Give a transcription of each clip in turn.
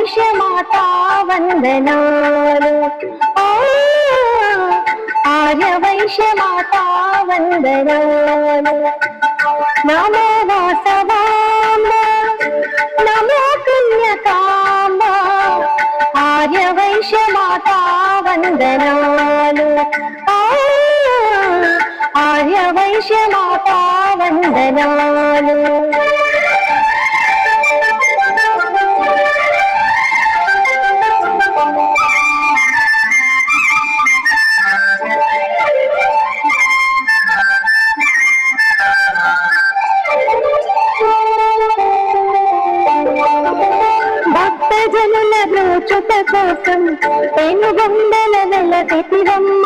వైశ్య మాతా వందనాలు ఆర్య వైశ్య మాతా వందనాలు నమో వాసవాంబ నమో కన్యకాంబ ఆర్య వైశ్య మాతా వందనాలు ఆర్య వైశ్య మాతా వందనాలు భక్తజనుల బ్రోచుట కోసం పెనుగొండల వెలగెతివమ్మ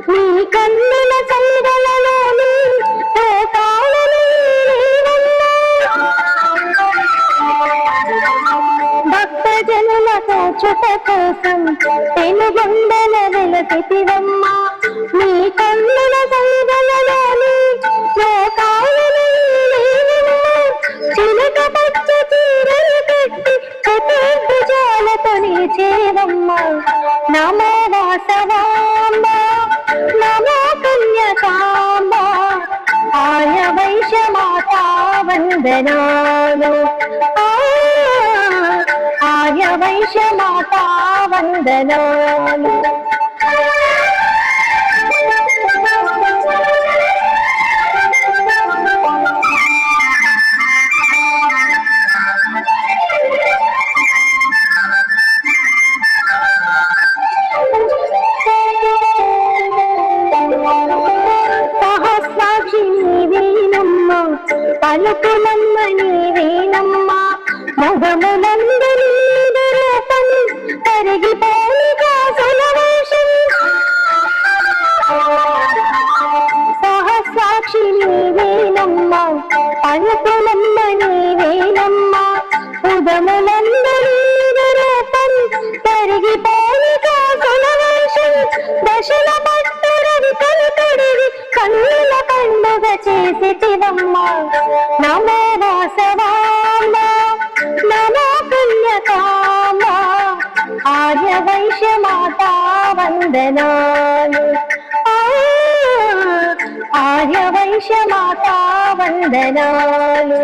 నీ కన్నుల చైరలలోని భక్తజనుల బ్రోచుట కోసం పెనుగొండల వెలగెతివమ్మ నీ కన్నుల చైరలలోని చిలక పచ్చ చీరలు కట్టి చతుర్భుజాలతోని చేవమ్మ నమో వాసవాంబ నమో కన్యకాంబ ఆర్య వైశ్య మాతా వందనాలు ఆర్య వైశ్య మాతా వందనాలు పలుకులమ్మ నీవేనమ్మ మగములందరి రూపం కరిగిపోని కాసుల వేషం సహస్రాక్షి నీవేనమ్మ పలుకులమ్మ నీవేనమ్మ ఉదములందరి రూపం కరిగిపోని కాసుల వేషం దశల పట్టురవి కలుకడివి కన్నుల పండుగ చేసివమ్మ నమో వాసవాంబ నమో కన్యకాంబ ఆర్య వైశ్య మాతా వందనాలు ఆర్య వైశ్య మాతా వందనాలు